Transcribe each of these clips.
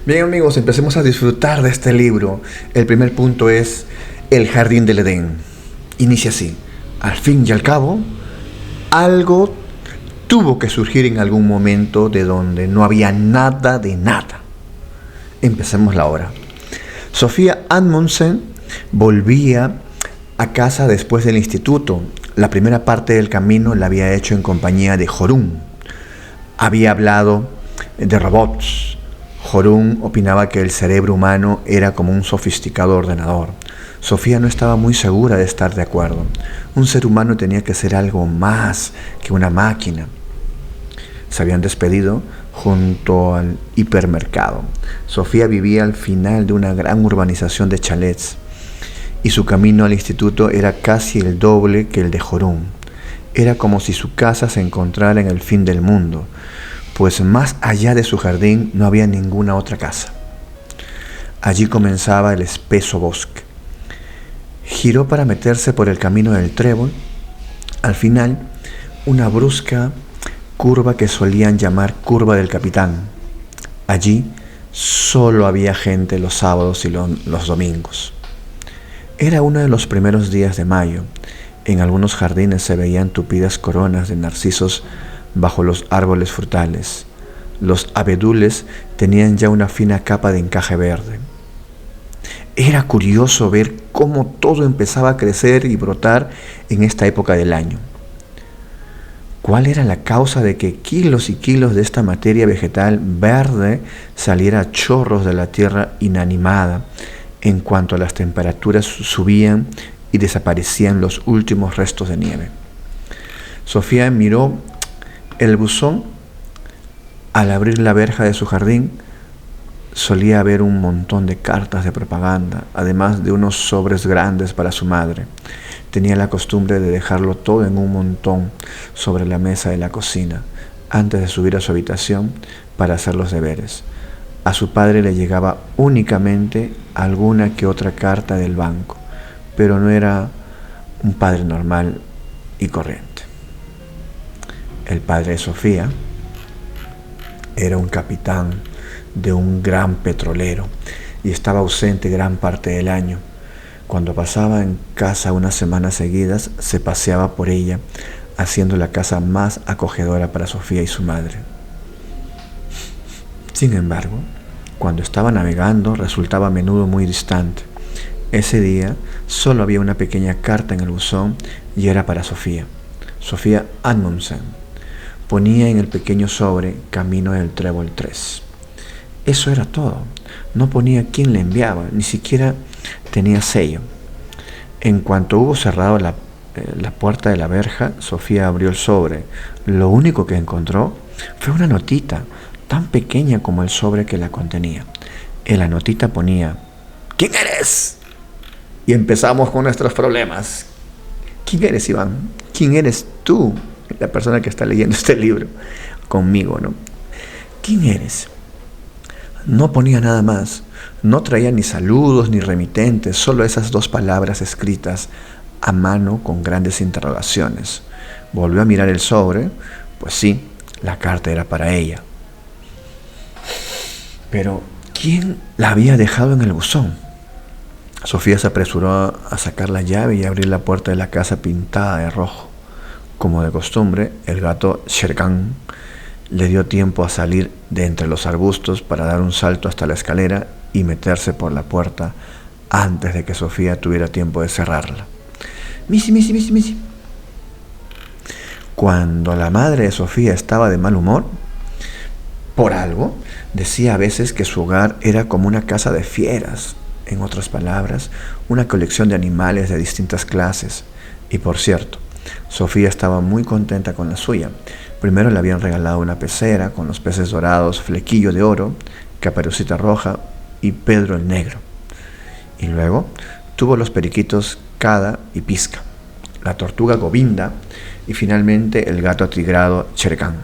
Bien amigos, empecemos a disfrutar de este libro. El primer punto es el jardín del Edén. Inicia así. Al fin y al cabo, algo tuvo que surgir en algún momento de donde no había nada de nada. Empecemos la obra. Sofía Amundsen volvía a casa después del instituto. La primera parte del camino la había hecho en compañía de Jorún. Había hablado de robots. Jorún opinaba que el cerebro humano era como un sofisticado ordenador. Sofía no estaba muy segura de estar de acuerdo. Un ser humano tenía que ser algo más que una máquina. Se habían despedido junto al hipermercado. Sofía vivía al final de una gran urbanización de chalets y su camino al instituto era casi el doble que el de Jorún. Era como si su casa se encontrara en el fin del mundo, pues más allá de su jardín no había ninguna otra casa. Allí comenzaba el espeso bosque. Giró para meterse por el camino del trébol. Al final, una brusca curva que solían llamar curva del capitán. Allí solo había gente los sábados y los domingos. Era uno de los primeros días de mayo. En algunos jardines se veían tupidas coronas de narcisos bajo los árboles frutales. Los abedules tenían ya una fina capa de encaje verde. Era curioso ver cómo todo empezaba a crecer y brotar en esta época del año. ¿Cuál era la causa de que kilos y kilos de esta materia vegetal verde saliera a chorros de la tierra inanimada en cuanto las temperaturas subían y desaparecían los últimos restos de nieve? Sofía miró el buzón. Al abrir la verja de su jardín, solía haber un montón de cartas de propaganda, además de unos sobres grandes para su madre. Tenía la costumbre de dejarlo todo en un montón sobre la mesa de la cocina, antes de subir a su habitación para hacer los deberes. A su padre le llegaba únicamente alguna que otra carta del banco, pero no era un padre normal y corriente. El padre de Sofía era un capitán de un gran petrolero y estaba ausente gran parte del año. Cuando pasaba en casa unas semanas seguidas, se paseaba por ella, haciendo la casa más acogedora para Sofía y su madre. Sin embargo, cuando estaba navegando, resultaba a menudo muy distante. Ese día solo había una pequeña carta en el buzón y era para Sofía. Sofía Amundsen. Ponía en el pequeño sobre Camino del Trébol 3. Eso era todo. No ponía quién le enviaba, ni siquiera tenía sello. En cuanto hubo cerrado la puerta de la verja, Sofía abrió el sobre. Lo único que encontró fue una notita, tan pequeña como el sobre que la contenía. En la notita ponía: ¿quién eres? Y empezamos con nuestros problemas. ¿Quién eres, Iván? ¿Quién eres tú? La persona que está leyendo este libro conmigo, ¿no? ¿Quién eres? No ponía nada más. No traía ni saludos ni remitentes, solo esas dos palabras escritas a mano con grandes interrogaciones. Volvió a mirar el sobre. Pues sí, la carta era para ella. Pero ¿quién la había dejado en el buzón? Sofía se apresuró a sacar la llave y abrir la puerta de la casa pintada de rojo. Como de costumbre, el gato Shere Khan le dio tiempo a salir de entre los arbustos para dar un salto hasta la escalera y meterse por la puerta antes de que Sofía tuviera tiempo de cerrarla. Missy, Missy, Missy, Missy. Cuando la madre de Sofía estaba de mal humor, por algo, decía a veces que su hogar era como una casa de fieras. En otras palabras, una colección de animales de distintas clases. Y por cierto, Sofía estaba muy contenta con la suya. Primero le habían regalado una pecera con los peces dorados Flequillo de Oro, Caperucita Roja y Pedro el Negro. Y luego tuvo los periquitos Cada y Pizca, la tortuga Govinda y finalmente el gato atigrado Shere Khan.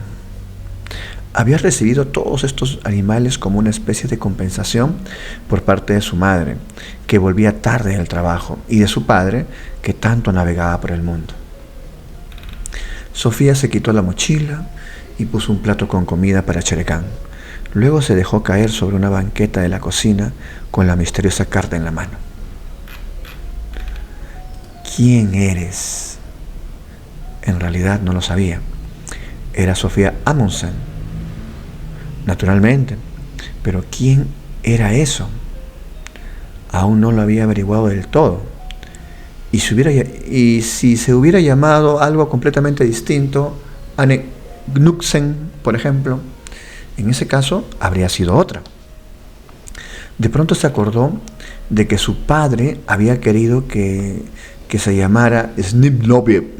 Había recibido todos estos animales como una especie de compensación por parte de su madre, que volvía tarde del trabajo, y de su padre, que tanto navegaba por el mundo. Sofía se quitó la mochila y puso un plato con comida para Shere Khan. Luego se dejó caer sobre una banqueta de la cocina con la misteriosa carta en la mano. ¿Quién eres? En realidad no lo sabía. Era Sofía Amundsen, naturalmente. Pero ¿quién era eso? Aún no lo había averiguado del todo. Y si se hubiera llamado algo completamente distinto, Anne Knudsen, por ejemplo, en ese caso habría sido otra. De pronto se acordó de que su padre había querido que se llamara Snibnovie.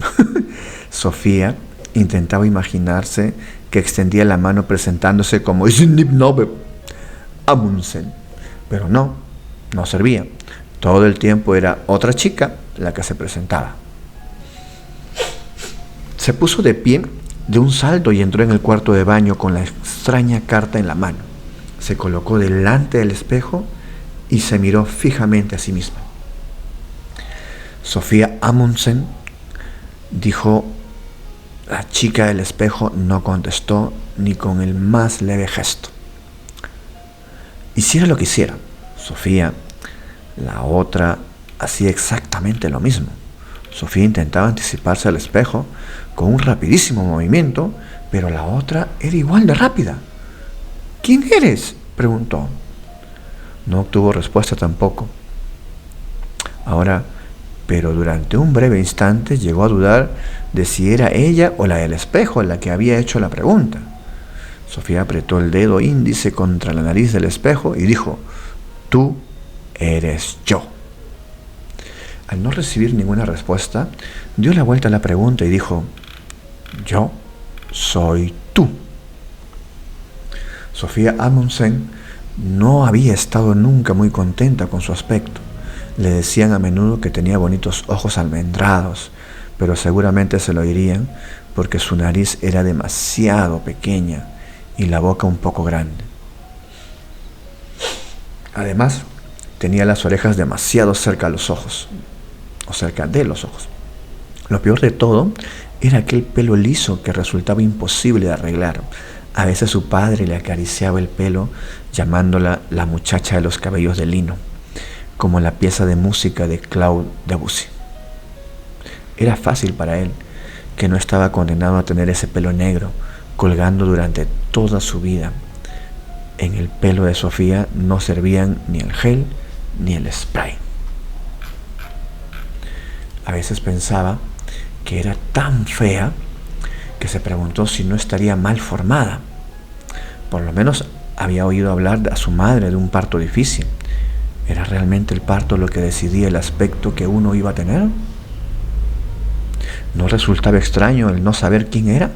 Sofía intentaba imaginarse que extendía la mano presentándose como Snibnovie Amundsen, pero no servía. Todo el tiempo era otra chica la que se presentaba. Se puso de pie de un salto y entró en el cuarto de baño con la extraña carta en la mano. Se colocó delante del espejo y se miró fijamente a sí misma. Sofía Amundsen, dijo. La chica del espejo no contestó ni con el más leve gesto. Hiciera lo que hiciera, Sofía, la otra, hacía exactamente lo mismo. Sofía intentaba anticiparse al espejo con un rapidísimo movimiento, pero la otra era igual de rápida. ¿Quién eres?, preguntó. No obtuvo respuesta tampoco. Pero durante un breve instante llegó a dudar de si era ella o la del espejo la que había hecho la pregunta. Sofía apretó el dedo índice contra la nariz del espejo y dijo: «Tú eres yo». Al no recibir ninguna respuesta, dio la vuelta a la pregunta y dijo: «Yo soy tú». Sofía Amundsen no había estado nunca muy contenta con su aspecto. Le decían a menudo que tenía bonitos ojos almendrados, pero seguramente se lo dirían porque su nariz era demasiado pequeña y la boca un poco grande. Además, tenía las orejas demasiado cerca de los ojos. Lo peor de todo era aquel pelo liso que resultaba imposible de arreglar. A veces su padre le acariciaba el pelo llamándola la muchacha de los cabellos de lino, como la pieza de música de Claude Debussy. Era fácil para él, que no estaba condenado a tener ese pelo negro colgando durante toda su vida. En el pelo de Sofía no servían ni el gel ni el spray. A veces pensaba que era tan fea que se preguntó si no estaría mal formada. Por lo menos había oído hablar a su madre de un parto difícil. ¿Era realmente el parto lo que decidía el aspecto que uno iba a tener? ¿No resultaba extraño el no saber quién era?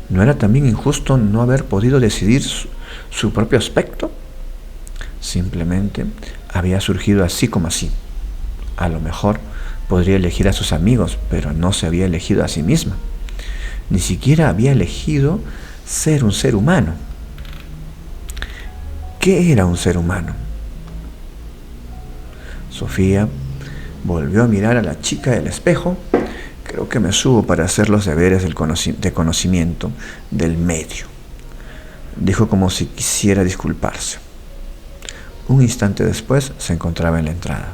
¿No era también injusto no haber podido decidir su propio aspecto? Simplemente había surgido así como así. A lo mejor podría elegir a sus amigos, pero no se había elegido a sí misma. Ni siquiera había elegido ser un ser humano. ¿Qué era un ser humano? Sofía volvió a mirar a la chica del espejo. Creo que me subo para hacer los deberes de conocimiento del medio, dijo como si quisiera disculparse. Un instante después se encontraba en la entrada.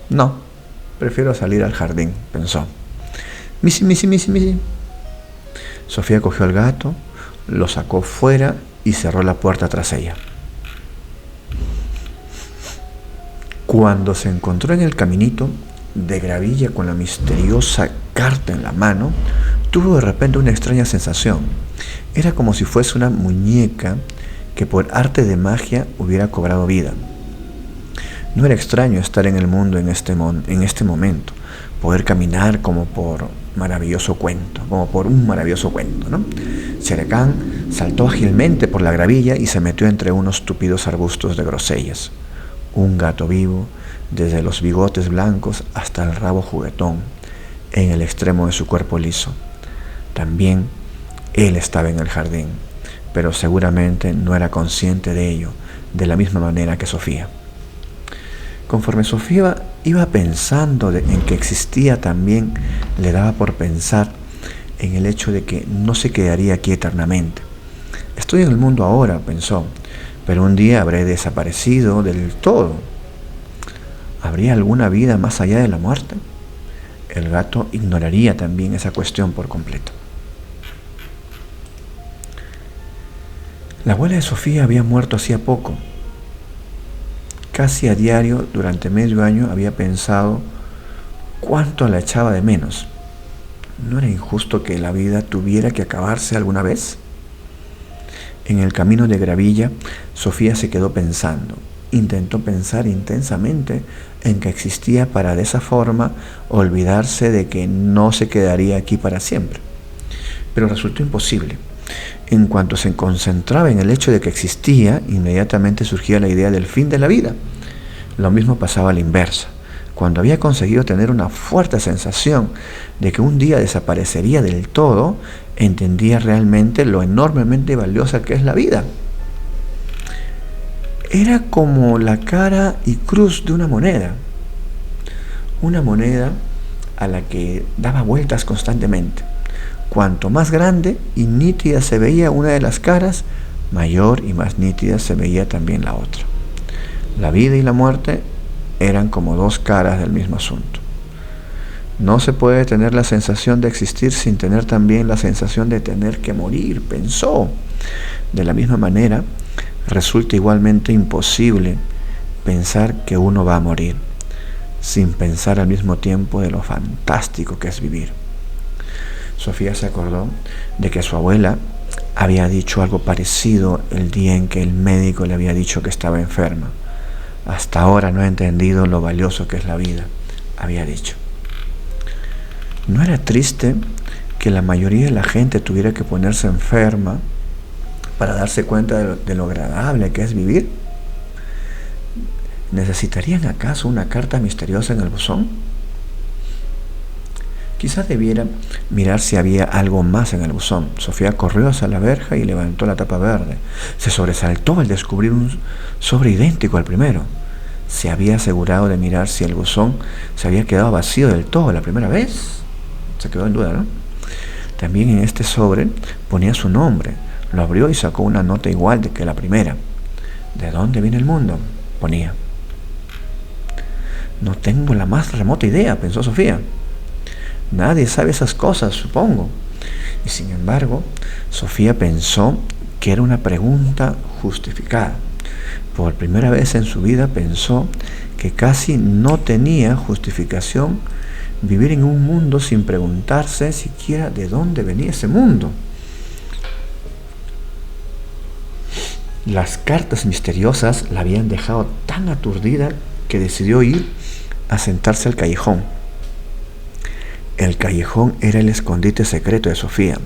No, prefiero salir al jardín, pensó. Missy. Sofía cogió al gato, lo sacó fuera y cerró la puerta tras ella. Cuando se encontró en el caminito de gravilla con la misteriosa carta en la mano, tuvo de repente una extraña sensación. Era como si fuese una muñeca que por arte de magia hubiera cobrado vida. No era extraño estar en el mundo en este momento, poder caminar como por un maravilloso cuento, ¿no? Shere Khan saltó ágilmente por la gravilla y se metió entre unos tupidos arbustos de grosellas. Un gato vivo, desde los bigotes blancos hasta el rabo juguetón, en el extremo de su cuerpo liso. También él estaba en el jardín, pero seguramente no era consciente de ello, de la misma manera que Sofía. Conforme Sofía iba pensando en que existía, también le daba por pensar en el hecho de que no se quedaría aquí eternamente. Estoy en el mundo ahora, pensó, pero un día habré desaparecido del todo. ¿Habría alguna vida más allá de la muerte? El gato ignoraría también esa cuestión por completo. La abuela de Sofía había muerto hacía poco. Casi a diario, durante medio año, había pensado cuánto la echaba de menos. ¿No era injusto que la vida tuviera que acabarse alguna vez? En el camino de Gravilla, Sofía se quedó pensando. Intentó pensar intensamente en que existía para de esa forma olvidarse de que no se quedaría aquí para siempre. Pero resultó imposible. En cuanto se concentraba en el hecho de que existía, inmediatamente surgía la idea del fin de la vida. Lo mismo pasaba a la inversa. Cuando había conseguido tener una fuerte sensación de que un día desaparecería del todo, entendía realmente lo enormemente valiosa que es la vida. Era como la cara y cruz de una moneda a la que daba vueltas constantemente. Cuanto más grande y nítida se veía una de las caras, mayor y más nítida se veía también la otra. La vida y la muerte eran como dos caras del mismo asunto. No se puede tener la sensación de existir sin tener también la sensación de tener que morir, pensó. De la misma manera, resulta igualmente imposible pensar que uno va a morir, sin pensar al mismo tiempo de lo fantástico que es vivir. Sofía se acordó de que su abuela había dicho algo parecido el día en que el médico le había dicho que estaba enferma. Hasta ahora no he entendido lo valioso que es la vida, había dicho. ¿No era triste que la mayoría de la gente tuviera que ponerse enferma para darse cuenta de lo agradable que es vivir? ¿Necesitarían acaso una carta misteriosa en el buzón? Quizás debiera mirar si había algo más en el buzón. Sofía corrió hacia la verja y levantó la tapa verde. Se sobresaltó al descubrir un sobre idéntico al primero. Se había asegurado de mirar si el buzón se había quedado vacío del todo la primera vez. Se quedó en duda, ¿no? También en este sobre ponía su nombre. Lo abrió y sacó una nota igual que la primera. ¿De dónde viene el mundo?, ponía. No tengo la más remota idea, pensó Sofía. Nadie sabe esas cosas, supongo. Y sin embargo, Sofía pensó que era una pregunta justificada. Por primera vez en su vida pensó que casi no tenía justificación vivir en un mundo sin preguntarse siquiera de dónde venía ese mundo. Las cartas misteriosas la habían dejado tan aturdida que decidió ir a sentarse al callejón. El callejón era el escondite secreto de Sofía.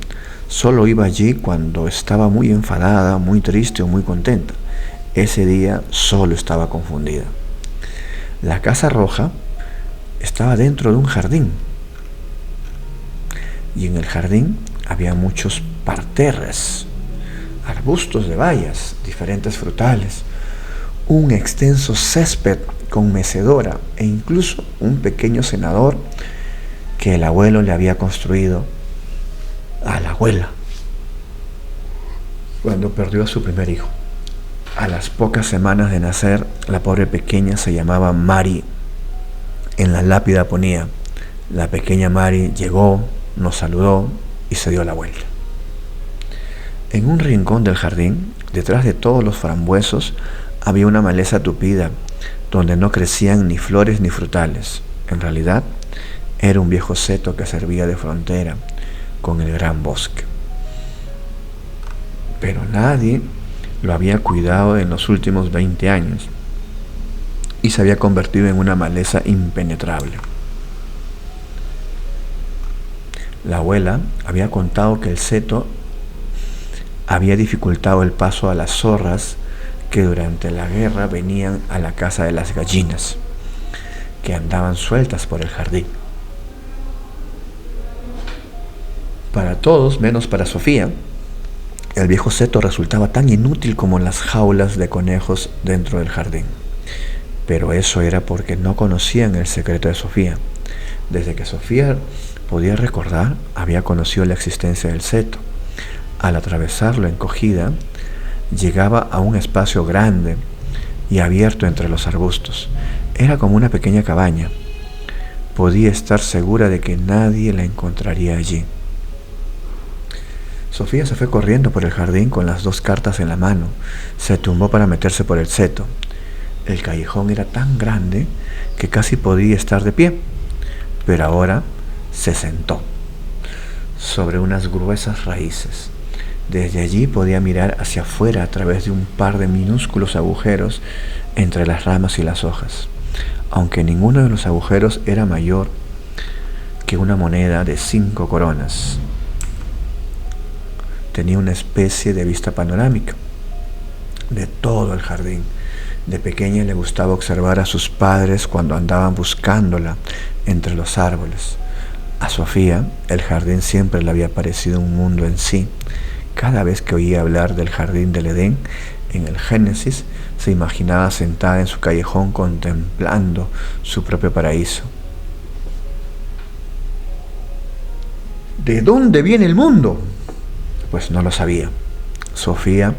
Solo iba allí cuando estaba muy enfadada, muy triste o muy contenta. Ese día solo estaba confundida. La casa roja estaba dentro de un jardín. Y en el jardín había muchos parterres, arbustos de bayas, diferentes frutales, un extenso césped con mecedora e incluso un pequeño cenador que el abuelo le había construido a la abuela cuando perdió a su primer hijo. A las pocas semanas de nacer, la pobre pequeña se llamaba Mari. En la lápida ponía: la pequeña Mari llegó, nos saludó y se dio la vuelta. En un rincón del jardín, detrás de todos los frambuesos, había una maleza tupida donde no crecían ni flores ni frutales. En realidad, era un viejo seto que servía de frontera con el gran bosque. Pero nadie lo había cuidado en los últimos 20 años y se había convertido en una maleza impenetrable. La abuela había contado que el seto había dificultado el paso a las zorras que durante la guerra venían a la caza de las gallinas, que andaban sueltas por el jardín. Para todos, menos para Sofía, el viejo seto resultaba tan inútil como las jaulas de conejos dentro del jardín. Pero eso era porque no conocían el secreto de Sofía. Desde que Sofía podía recordar, había conocido la existencia del seto. Al atravesarlo encogida, llegaba a un espacio grande y abierto entre los arbustos. Era como una pequeña cabaña. Podía estar segura de que nadie la encontraría allí. Sofía se fue corriendo por el jardín con las 2 cartas en la mano. Se tumbó para meterse por el seto. El callejón era tan grande que casi podía estar de pie, pero ahora se sentó sobre unas gruesas raíces. Desde allí podía mirar hacia afuera a través de un par de minúsculos agujeros entre las ramas y las hojas, aunque ninguno de los agujeros era mayor que una moneda de 5 coronas. Tenía una especie de vista panorámica de todo el jardín. De pequeña le gustaba observar a sus padres cuando andaban buscándola entre los árboles. A Sofía, el jardín siempre le había parecido un mundo en sí. Cada vez que oía hablar del jardín del Edén en el Génesis, se imaginaba sentada en su callejón contemplando su propio paraíso. ¿De dónde viene el mundo? Pues no lo sabía. Sofía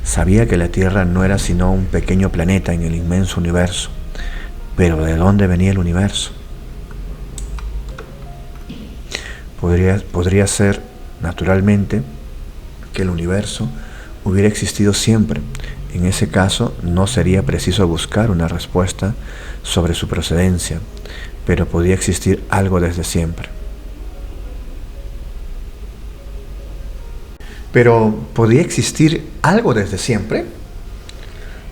sabía que la Tierra no era sino un pequeño planeta en el inmenso universo. Pero ¿de dónde venía el universo? Podría ser, naturalmente, que el universo hubiera existido siempre. En ese caso, no sería preciso buscar una respuesta sobre su procedencia, pero podía existir algo desde siempre. Pero ¿podía existir algo desde siempre?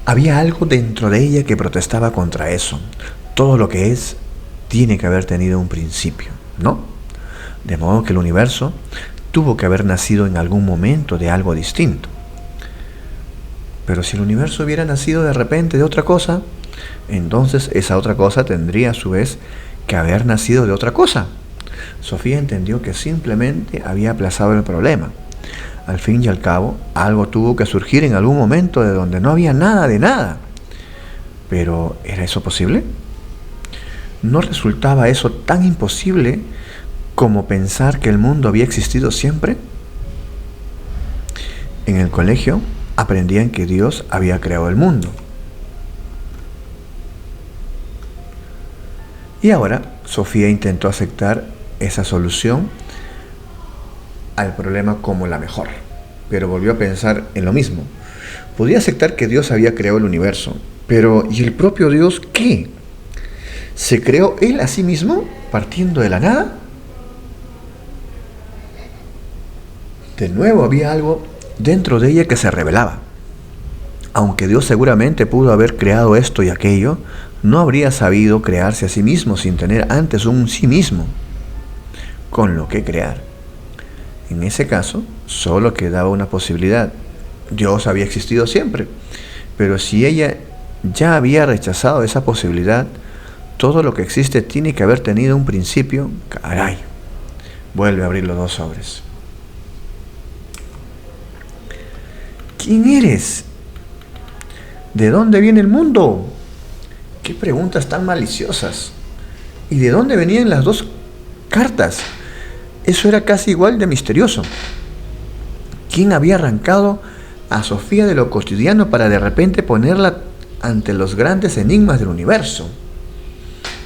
Había algo dentro de ella que protestaba contra eso. Todo lo que es tiene que haber tenido un principio, ¿no? De modo que el universo tuvo que haber nacido en algún momento de algo distinto. Pero si el universo hubiera nacido de repente de otra cosa, entonces esa otra cosa tendría a su vez que haber nacido de otra cosa. Sofía entendió que simplemente había aplazado el problema. Al fin y al cabo, algo tuvo que surgir en algún momento de donde no había nada de nada. Pero, ¿era eso posible? ¿No resultaba eso tan imposible como pensar que el mundo había existido siempre? En el colegio aprendían que Dios había creado el mundo. Y ahora Sofía intentó aceptar esa solución al problema como la mejor, pero volvió a pensar en lo mismo. Podía aceptar que Dios había creado el universo, pero ¿y el propio Dios qué? ¿Se creó Él a sí mismo partiendo de la nada? De nuevo había algo dentro de ella que se revelaba. Aunque Dios seguramente pudo haber creado esto y aquello, no habría sabido crearse a sí mismo sin tener antes un sí mismo con lo que crear. En ese caso, solo quedaba una posibilidad. Dios había existido siempre, pero si ella ya había rechazado esa posibilidad, todo lo que existe tiene que haber tenido un principio. Caray, vuelve a abrir los 2 sobres. ¿Quién eres? ¿De dónde viene el mundo? ¿Qué preguntas tan maliciosas? ¿Y de dónde venían las 2 cartas? Eso era casi igual de misterioso. ¿Quién había arrancado a Sofía de lo cotidiano para de repente ponerla ante los grandes enigmas del universo?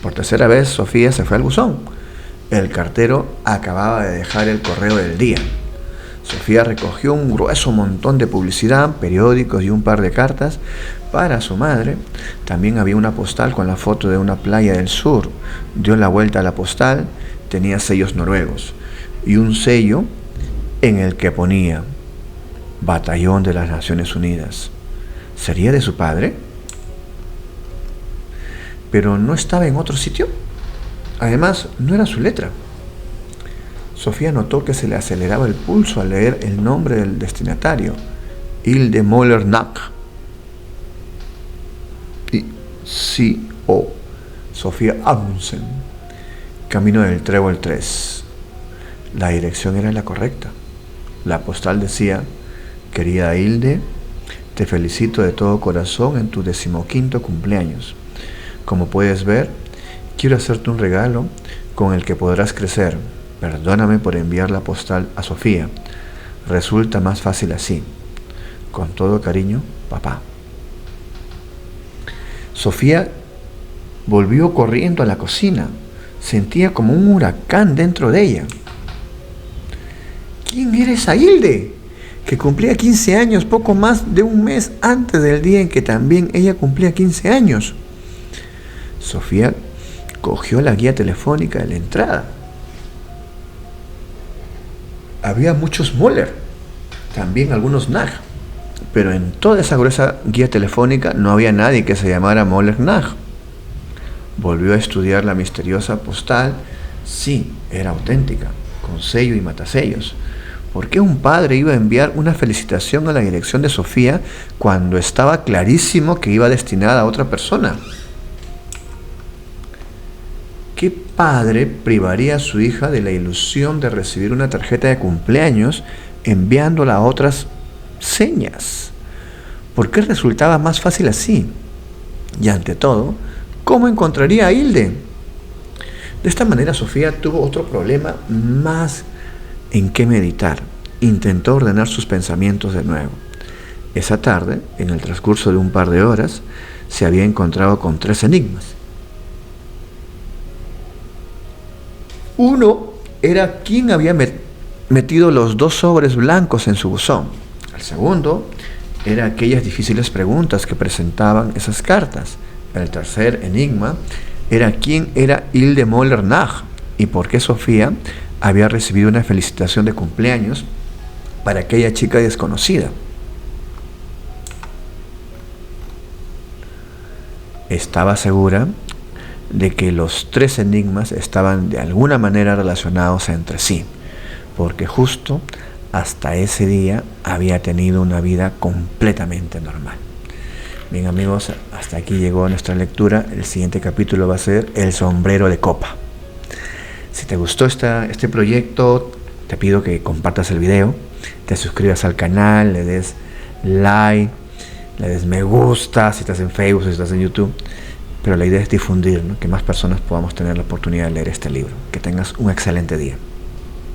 Por tercera vez, Sofía se fue al buzón. El cartero acababa de dejar el correo del día. Sofía recogió un grueso montón de publicidad, periódicos y un par de cartas para su madre. También había una postal con la foto de una playa del sur. Dio la vuelta a la postal, tenía sellos noruegos y un sello en el que ponía Batallón de las Naciones Unidas. ¿Sería de su padre? Pero no estaba en otro sitio. Además, no era su letra. Sofía notó que se le aceleraba el pulso al leer el nombre del destinatario, Hilde Moller-Nack. Y C.O. Sofía Amundsen. Camino del Trébol 3. La dirección era la correcta. La postal decía: querida Hilde, te felicito de todo corazón en tu 15º cumpleaños. Como puedes ver, quiero hacerte un regalo con el que podrás crecer. Perdóname por enviar la postal a Sofía. Resulta más fácil así. Con todo cariño, papá. Sofía volvió corriendo a la cocina. Sentía como un huracán dentro de ella. ¿Quién era esa Hilde? Que cumplía 15 años poco más de un mes antes del día en que también ella cumplía 15 años. Sofía cogió la guía telefónica de la entrada. Había muchos Moller, también algunos Nag, pero en toda esa gruesa guía telefónica no había nadie que se llamara Moller Nag. Volvió a estudiar la misteriosa postal. Sí, era auténtica, con sello y matasellos. ¿Por qué un padre iba a enviar una felicitación a la dirección de Sofía cuando estaba clarísimo que iba destinada a otra persona? ¿Qué padre privaría a su hija de la ilusión de recibir una tarjeta de cumpleaños enviándola a otras señas? ¿Por qué resultaba más fácil así? Y ante todo, ¿cómo encontraría a Hilde? De esta manera Sofía tuvo otro problema más en qué meditar. Intentó ordenar sus pensamientos de nuevo. Esa tarde, en el transcurso de un par de horas, se había encontrado con 3 enigmas. Uno era quién había metido los 2 sobres blancos en su buzón. El segundo era aquellas difíciles preguntas que presentaban esas cartas. El tercer enigma era quién era Hilde Moller Nag y por qué Sofía había recibido una felicitación de cumpleaños para aquella chica desconocida. Estaba segura de que los 3 enigmas estaban de alguna manera relacionados entre sí, porque justo hasta ese día había tenido una vida completamente normal. Bien amigos, hasta aquí llegó nuestra lectura. El siguiente capítulo va a ser El sombrero de copa. Si te gustó este proyecto, te pido que compartas el video, te suscribas al canal, le des like, le des me gusta si estás en Facebook, si estás en YouTube. Pero la idea es difundir, ¿no? Que más personas podamos tener la oportunidad de leer este libro. Que tengas un excelente día.